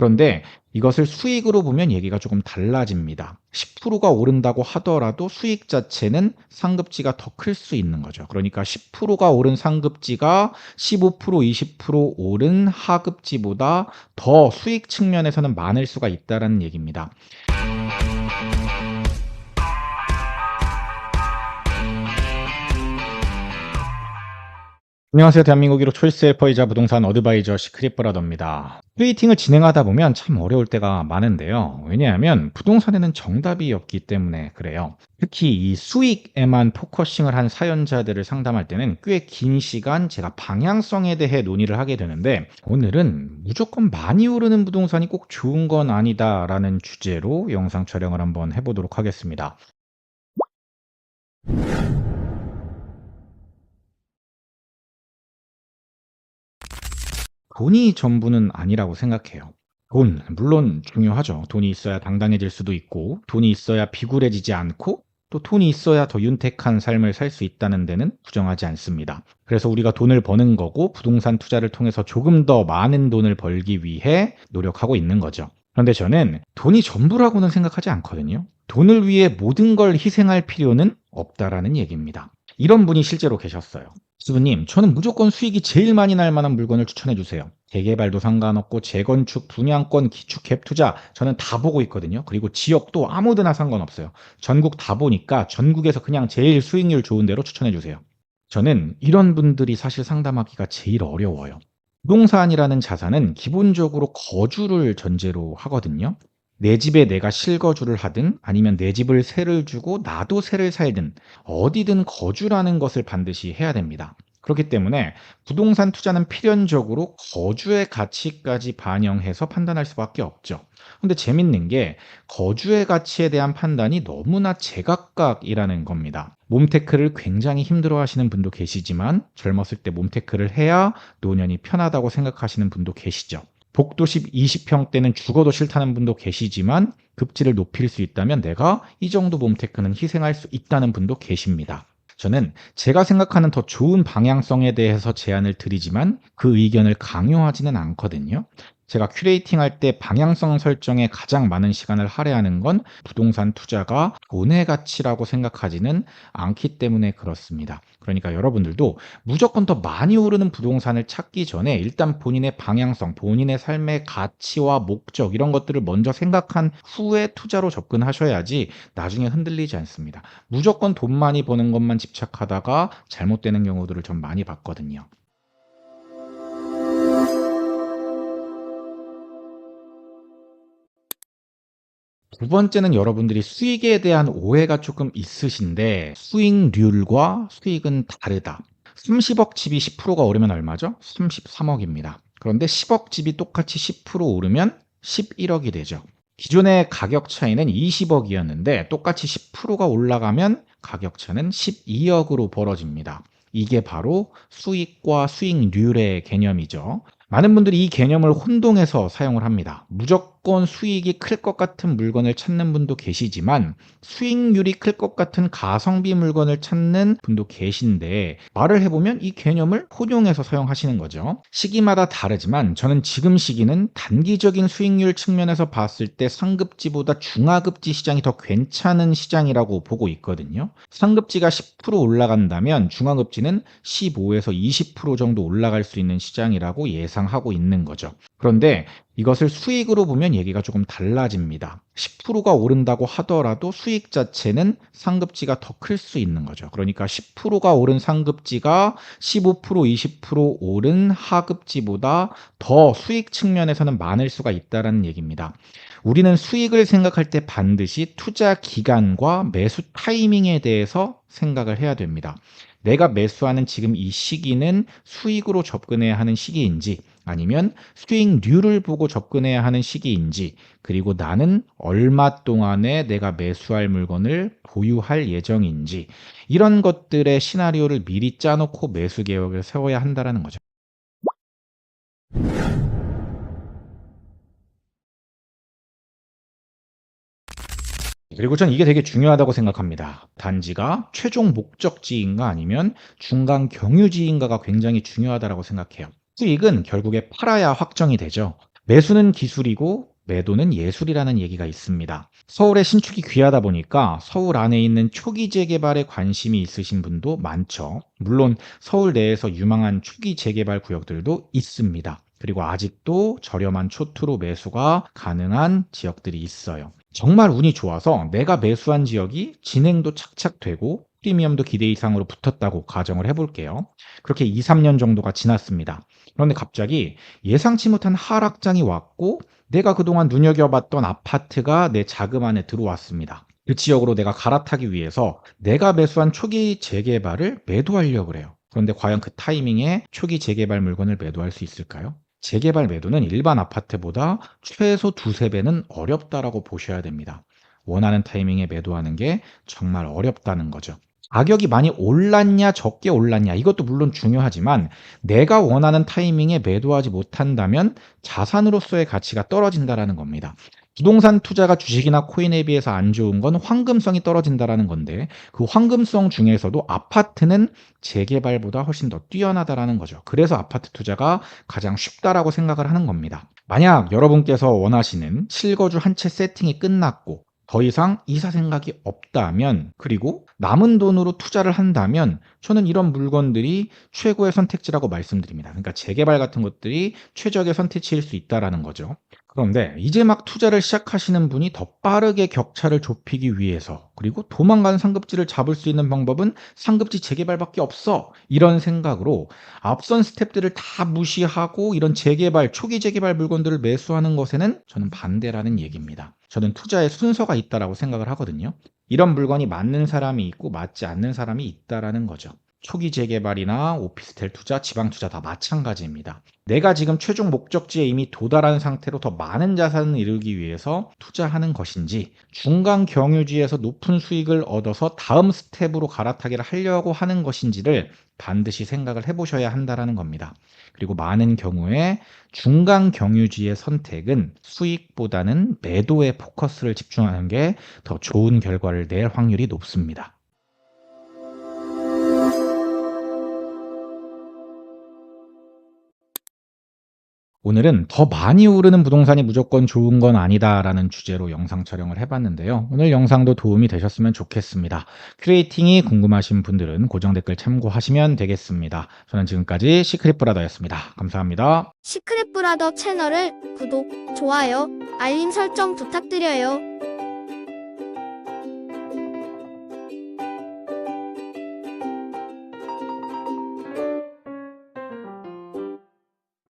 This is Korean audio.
그런데 이것을 수익으로 보면 얘기가 조금 달라집니다. 10%가 오른다고 하더라도 수익 자체는 상급지가 더 클 수 있는 거죠. 그러니까 10%가 오른 상급지가 15%, 20% 오른 하급지보다 더 수익 측면에서는 많을 수가 있다는 얘기입니다. 안녕하세요. 대한민국 1호 초이스 헬퍼이자 부동산 어드바이저 시크릿 브라더입니다. 트레이딩을 진행하다 보면 참 어려울 때가 많은데요. 왜냐하면 부동산에는 정답이 없기 때문에 그래요. 특히 이 수익에만 포커싱을 한 사연자들을 상담할 때는 꽤 긴 시간 제가 방향성에 대해 논의를 하게 되는데, 오늘은 무조건 많이 오르는 부동산이 꼭 좋은 건 아니다라는 주제로 영상 촬영을 한번 해보도록 하겠습니다. 돈이 전부는 아니라고 생각해요. 돈, 물론 중요하죠. 돈이 있어야 당당해질 수도 있고, 돈이 있어야 비굴해지지 않고, 또 돈이 있어야 더 윤택한 삶을 살 수 있다는 데는 부정하지 않습니다. 그래서 우리가 돈을 버는 거고, 부동산 투자를 통해서 조금 더 많은 돈을 벌기 위해 노력하고 있는 거죠. 그런데 저는 돈이 전부라고는 생각하지 않거든요. 돈을 위해 모든 걸 희생할 필요는 없다라는 얘기입니다. 이런 분이 실제로 계셨어요. 수부님, 저는 무조건 수익이 제일 많이 날 만한 물건을 추천해 주세요. 재개발도 상관없고 재건축, 분양권, 기축, 갭 투자 저는 다 보고 있거든요. 그리고 지역도 아무데나 상관없어요. 전국 다 보니까 전국에서 그냥 제일 수익률 좋은 데로 추천해 주세요. 저는 이런 분들이 사실 상담하기가 제일 어려워요. 부동산이라는 자산은 기본적으로 거주를 전제로 하거든요. 내 집에 내가 실거주를 하든 아니면 내 집을 세를 주고 나도 세를 살든 어디든 거주라는 것을 반드시 해야 됩니다. 그렇기 때문에 부동산 투자는 필연적으로 거주의 가치까지 반영해서 판단할 수밖에 없죠. 근데 재밌는 게 거주의 가치에 대한 판단이 너무나 제각각이라는 겁니다. 몸테크를 굉장히 힘들어 하시는 분도 계시지만 젊었을 때 몸테크를 해야 노년이 편하다고 생각하시는 분도 계시죠. 복도식 20평대는 죽어도 싫다는 분도 계시지만 급지를 높일 수 있다면 내가 이 정도 몸테크는 희생할 수 있다는 분도 계십니다. 저는 제가 생각하는 더 좋은 방향성에 대해서 제안을 드리지만 그 의견을 강요하지는 않거든요. 제가 큐레이팅 할 때 방향성 설정에 가장 많은 시간을 할애하는 건 부동산 투자가 돈의 가치라고 생각하지는 않기 때문에 그렇습니다. 그러니까 여러분들도 무조건 더 많이 오르는 부동산을 찾기 전에 일단 본인의 방향성, 본인의 삶의 가치와 목적 이런 것들을 먼저 생각한 후에 투자로 접근하셔야지 나중에 흔들리지 않습니다. 무조건 돈 많이 버는 것만 집착하다가 잘못되는 경우들을 좀 많이 봤거든요. 두 번째는 여러분들이 수익에 대한 오해가 조금 있으신데, 수익률과 수익은 다르다. 30억 집이 10%가 오르면 얼마죠? 33억입니다. 그런데 10억 집이 똑같이 10% 오르면 11억이 되죠. 기존의 가격 차이는 20억이었는데 똑같이 10%가 올라가면 가격 차는 12억으로 벌어집니다. 이게 바로 수익과 수익률의 개념이죠. 많은 분들이 이 개념을 혼동해서 사용을 합니다. 무조건 수익이 클 것 같은 물건을 찾는 분도 계시지만 수익률이 클 것 같은 가성비 물건을 찾는 분도 계신데, 말을 해보면 이 개념을 혼용해서 사용하시는 거죠. 시기마다 다르지만 저는 지금 시기는 단기적인 수익률 측면에서 봤을 때 상급지보다 중하급지 시장이 더 괜찮은 시장이라고 보고 있거든요. 상급지가 10% 올라간다면 중하급지는 15에서 20% 정도 올라갈 수 있는 시장이라고 예상하고 있는 거죠. 그런데 이것을 수익으로 보면 얘기가 조금 달라집니다. 10%가 오른다고 하더라도 수익 자체는 상급지가 더 클 수 있는 거죠. 그러니까 10%가 오른 상급지가 15%, 20% 오른 하급지보다 더 수익 측면에서는 많을 수가 있다는 얘기입니다. 우리는 수익을 생각할 때 반드시 투자 기간과 매수 타이밍에 대해서 생각을 해야 됩니다. 내가 매수하는 지금 이 시기는 수익으로 접근해야 하는 시기인지 아니면 수익률을 보고 접근해야 하는 시기인지, 그리고 나는 얼마 동안에 내가 매수할 물건을 보유할 예정인지, 이런 것들의 시나리오를 미리 짜놓고 매수 계획을 세워야 한다는 거죠. 그리고 전 이게 되게 중요하다고 생각합니다. 단지가 최종 목적지인가 아니면 중간 경유지인가가 굉장히 중요하다고 생각해요. 수익은 결국에 팔아야 확정이 되죠. 매수는 기술이고 매도는 예술이라는 얘기가 있습니다. 서울의 신축이 귀하다 보니까 서울 안에 있는 초기 재개발에 관심이 있으신 분도 많죠. 물론 서울 내에서 유망한 초기 재개발 구역들도 있습니다. 그리고 아직도 저렴한 초투로 매수가 가능한 지역들이 있어요. 정말 운이 좋아서 내가 매수한 지역이 진행도 착착 되고 프리미엄도 기대 이상으로 붙었다고 가정을 해볼게요. 그렇게 2, 3년 정도가 지났습니다. 그런데 갑자기 예상치 못한 하락장이 왔고 내가 그동안 눈여겨봤던 아파트가 내 자금 안에 들어왔습니다. 그 지역으로 내가 갈아타기 위해서 내가 매수한 초기 재개발을 매도하려고 그래요. 그런데 과연 그 타이밍에 초기 재개발 물건을 매도할 수 있을까요? 재개발 매도는 일반 아파트보다 최소 두세 배는 어렵다라고 보셔야 됩니다. 원하는 타이밍에 매도하는 게 정말 어렵다는 거죠. 가격이 많이 올랐냐 적게 올랐냐 이것도 물론 중요하지만 내가 원하는 타이밍에 매도하지 못한다면 자산으로서의 가치가 떨어진다라는 겁니다. 부동산 투자가 주식이나 코인에 비해서 안 좋은 건 황금성이 떨어진다라는 건데 그 황금성 중에서도 아파트는 재개발보다 훨씬 더 뛰어나다라는 거죠. 그래서 아파트 투자가 가장 쉽다라고 생각을 하는 겁니다. 만약 여러분께서 원하시는 실거주 한 채 세팅이 끝났고 더 이상 이사 생각이 없다면 그리고 남은 돈으로 투자를 한다면 저는 이런 물건들이 최고의 선택지라고 말씀드립니다. 그러니까 재개발 같은 것들이 최적의 선택지일 수 있다라는 거죠. 그런데 이제 막 투자를 시작하시는 분이 더 빠르게 격차를 좁히기 위해서 그리고 도망가는 상급지를 잡을 수 있는 방법은 상급지 재개발밖에 없어. 이런 생각으로 앞선 스텝들을 다 무시하고 이런 재개발, 초기 재개발 물건들을 매수하는 것에는 저는 반대라는 얘기입니다. 저는 투자의 순서가 있다라고 생각을 하거든요. 이런 물건이 맞는 사람이 있고 맞지 않는 사람이 있다라는 거죠. 초기 재개발이나 오피스텔 투자, 지방 투자 다 마찬가지입니다. 내가 지금 최종 목적지에 이미 도달한 상태로 더 많은 자산을 이루기 위해서 투자하는 것인지 중간 경유지에서 높은 수익을 얻어서 다음 스텝으로 갈아타기를 하려고 하는 것인지를 반드시 생각을 해보셔야 한다는 겁니다. 그리고 많은 경우에 중간 경유지의 선택은 수익보다는 매도에 포커스를 집중하는 게 더 좋은 결과를 낼 확률이 높습니다. 오늘은 더 많이 오르는 부동산이 무조건 좋은 건 아니다라는 주제로 영상 촬영을 해봤는데요. 오늘 영상도 도움이 되셨으면 좋겠습니다. 큐레이팅이 궁금하신 분들은 고정 댓글 참고하시면 되겠습니다. 저는 지금까지 시크릿브라더였습니다. 감사합니다. 시크릿 브라더 채널을 구독, 좋아요, 알림 설정 부탁드려요.